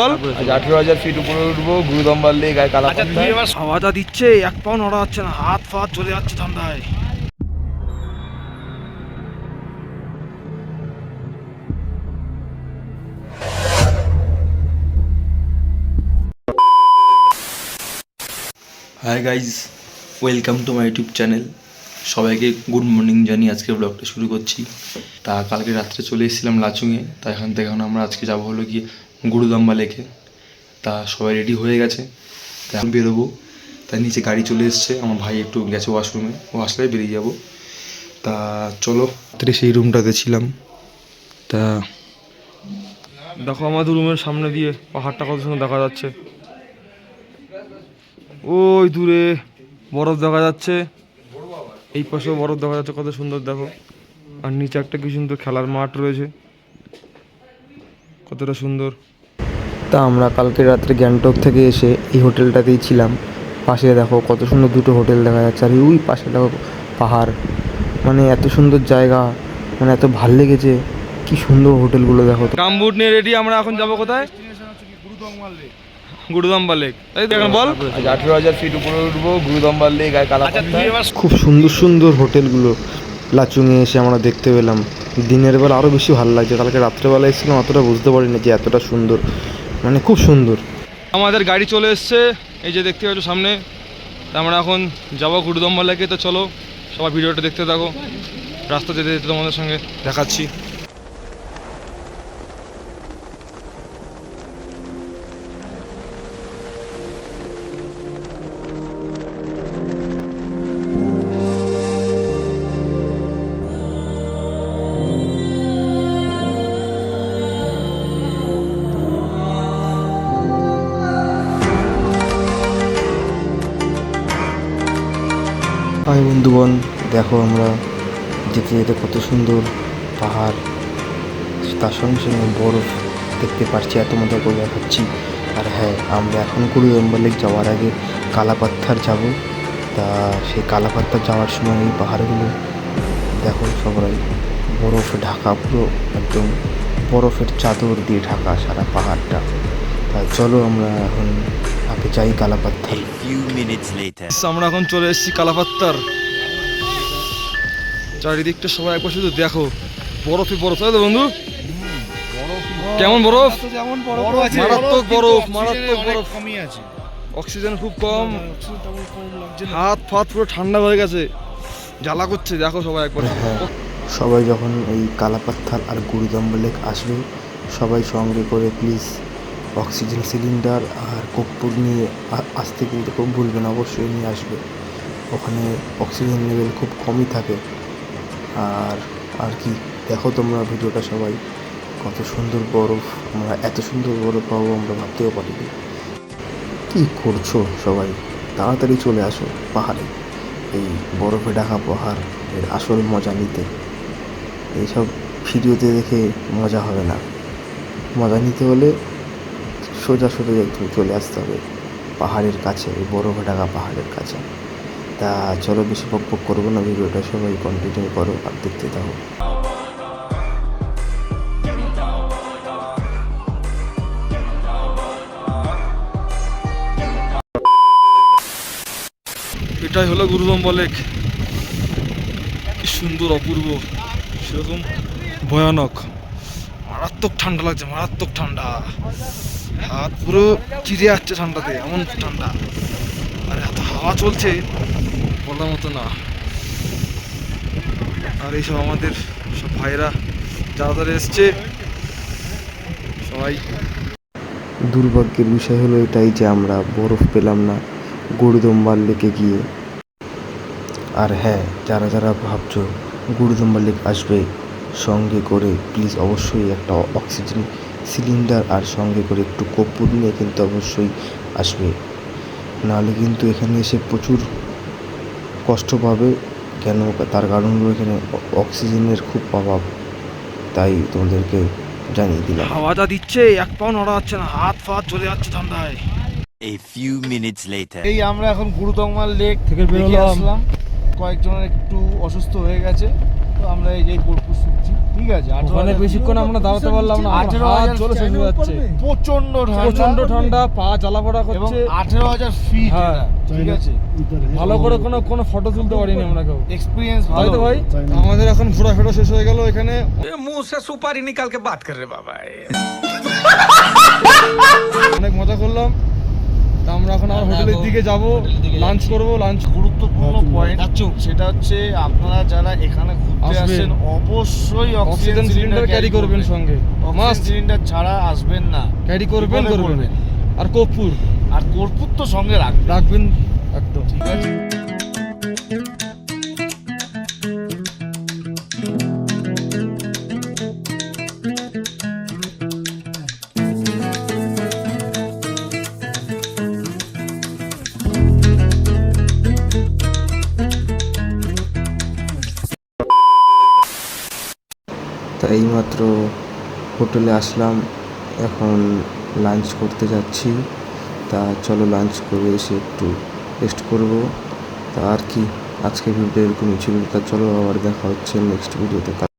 18,000 fit উপরে উঠবো, Gurudongmar lake আর কালাপাত্তার। হাওয়াটা দিচ্ছে, এক পাও নড়া যাচ্ছে না, হাত ফাত চলে যাচ্ছে ঠান্ডায়। Hi guys, welcome to my YouTube channel. সবাইকে গুড মর্নিং জানিয়ে আজকে ব্লগটা শুরু করছি। তা কালকে রাত্রে চলে এসেছিলাম লাচুংয়ে, তা এখান থেকে এখন আমরা আজকে যাবো হলো গিয়ে গুরুদম্বা লেকে। তা সবাই রেডি হয়ে গেছে, তা এখন বেরোবো। তাই নিচে গাড়ি চলে এসছে, আমার ভাই একটু গেছে ওয়াশরুমে, ও আসলে বেরিয়ে যাবো। তা চলো, রাত্রে সেই রুমটাতে ছিলাম। তা দেখো আমাদের রুমের সামনে দিয়ে পাহাড়টা কত সুন্দর দেখা যাচ্ছে। ওই দূরে বরফ দেখা যাচ্ছে, এই পাশেও বরফ দেখা যাচ্ছে, কত সুন্দর দেখো। আর নিচে একটা কি সুন্দর খেলার মাঠ রয়েছে, কতটা সুন্দর। তা আমরা কালকে রাত্রে গ্যাংটক থেকে এসে এই হোটেলটাতেই ছিলাম। পাশে দেখো কত সুন্দর দুটো হোটেল দেখা যাচ্ছে, আর ওই পাশে দেখো পাহাড়। মানে এত সুন্দর জায়গা, মানে এত ভাল লেগেছে, কি সুন্দর হোটেলগুলো দেখো। গামবুট নিয়ে রেডি, আমরা এখন যাবো কোথায়? গুরুদম্বা লেক, তাই তো? এখন বল। 18,000 ফিট উপরে উঠবো, গুরুদম্বার লেক আর কালাপাত্তার। খুব সুন্দর সুন্দর হোটেলগুলো লাচুংয়ে এসে আমরা দেখতে পেলাম। দিনের বেলা আরও বেশি ভালো লাগছে, কালকে রাত্রেবেলা এসেছিলাম অতটা বুঝতে পারিনি যে এতটা সুন্দর, মানে খুব সুন্দর। আমাদের গাড়ি চলে এসছে, এই যে দেখতে পাচ্ছ সামনে। তা আমরা এখন যাবো গুরুদম্বা লেকে। তো চলো সবাই ভিডিওটা দেখতে থাকো, রাস্তা যেতে যেতে তোমাদের সঙ্গে দেখাচ্ছি। হাই বন্ধুগণ, দেখো আমরা যেতে যেতে কত সুন্দর পাহাড়, তার সঙ্গে সঙ্গে বরফ দেখতে পাচ্ছি, এত মজা করে দেখাচ্ছি। আর হ্যাঁ, আমরা এখন গুরুদম্বা লেক যাওয়ার আগে কালাপাত্থার যাব। তা সেই কালাপাত্থার যাওয়ার সময় এই পাহাড়গুলো দেখো সবাই বরফে ঢাকা, পুরো একদম বরফের চাদর দিয়ে ঢাকা সারা পাহাড়টা। তা চলো আমরা এখন আগে যাই কালাপাত্থার। আমরা এখন চলে এসেছি কালাপাত্তার। চারিদিকটা সবাই একবার শুধু দেখো, বরফই বরফ, তাই তো বন্ধু? কেমন বরফ? মারাত্মক বরফ, মারাত্মক বরফ। অক্সিজেন খুব কম, হাত ফাত পুরো ঠান্ডা হয়ে গেছে, জ্বালা করছে। দেখো সবাই একবার। হ্যাঁ, সবাই যখন এই কালাপাত্থার আর গুরুদম্বা লেক আসবে, সবাই সঙ্গে করে প্লিজ অক্সিজেন সিলিন্ডার আর কর্পূর নিয়ে আসতে কিন্তু খুব ভুলবেন, অবশ্যই নিয়ে আসবে। ওখানে অক্সিজেন লেভেল খুব কমই থাকে। আর কি দেখো তোমরা ভিডিওটা সবাই, কত সুন্দর বরফ। আমরা এত সুন্দর বরফ পাবো আমরা ভাবতেও পারিনি। কী করছো সবাই, তাড়াতাড়ি চলে আসো পাহাড়ে, এই বরফে ঢাকা পাহাড় এর আসল মজা নিতে। এইসব ভিডিওতে দেখে মজা হবে না, মজা নিতে হলে সোজা সোজা একদম চলে আসতে হবে পাহাড়ের কাছে, এই বরফে ঢাকা পাহাড়ের কাছে। তা চলো, বেশি বকবক করবো না, ভিডিওটা সবাই কন্টিনিউ করো আর দেখতে থাকো। এটাই হলো গুরুদম্বা লেক। কি সুন্দর, অপূর্ব, সেরকম ভয়ানক। মারাত্মক ঠান্ডা লাগছে, মারাত্মক ঠান্ডা, হাত পুরো চিরে যাচ্ছে ঠান্ডাতে, এমন ঠান্ডা। আর এত হাওয়া চলছে বলার মতো না। আর এইসব আমাদের সব ভাইরা যারা যারা এসছে সবাই। দুর্ভাগ্যের বিষয় হলো এটাই যে আমরা বরফ পেলাম না গুরুদম্বার লেকে গিয়ে। আর হ্যাঁ, যারা যারা ভাবছো গুরুদম্বা লেক আসবে, সঙ্গে করে প্লিজ অবশ্যই একটা অক্সিজেন সিলিন্ডার আর সঙ্গে করে একটু কর্পূর নিয়ে কিন্তু অবশ্যই আসবে, নাহলে কিন্তু এখানে এসে প্রচুর কষ্ট পাবে। কেন? তার কারণ হলো এখানে অক্সিজেনের খুব অভাব, তাই তোমাদেরকে জানিয়ে দিলাম। হাওয়াটা দিচ্ছে, এক পাও নড়া যাচ্ছে না, হাত ফাত চলে যাচ্ছে ঠান্ডায়। A few minutes later. এই আমরা এখন গুরুদম্বার লেক থেকে বেরিয়ে আসলাম। কয়েকজনের একটু অসুস্থ হয়ে গেছে, তো আমরা এই যে কর্পূর শুনছি। ঠিক আছে ওখানে বেশিক্ষণ আমরা দাঁড়াতে পারলাম না, আমার হাত চলে শেষ হয়ে যাচ্ছে, প্রচন্ড প্রচন্ড ঠান্ডা, পা জ্বালাপোড়া এবং করছে। 18,000 ফিট হ্যাঁ। ঠিক আছে, ভালো করে কোনো ফটো তুলতে পারিনি আমরা কেউ, এক্সপিরিয়েন্স তাই ভালো তো ভাই? আমাদের এখন ঘোরাফেরা শেষ হয়ে গেল এখানে। অনেক মজা করলাম। তা আমরা এখন আর হোটেলের দিকে যাব, লাঞ্চ করব। লাঞ্চ গুরুত্বপূর্ণ পয়েন্ট সেটা হচ্ছে আপনারা যারা এখানে ঘুরতে আসবেন, আসেন অবশ্যই অক্সিজেন সিলিন্ডার ক্যারি করবেন সঙ্গে, অক্সিজেন মাস্ট সিলিন্ডার ছাড়া আসবেন না, ক্যারি করবেন বিপদে করবেন। পড়বেন। আর কর্পূর আর কর্পূর তো সঙ্গে রাখবেন। রাখবেন একদম। ঠিক আছে। তা এইমাত্র হোটেলে আসলাম, এখন লাঞ্চ করতে যাচ্ছি। তা চলো লাঞ্চ করে এসে একটু রেস্ট করব। তা আর কি, আজকে ভিডিও এরকমই ছিল। তা চলো আবার দেখা হচ্ছে নেক্সট ভিডিওতে।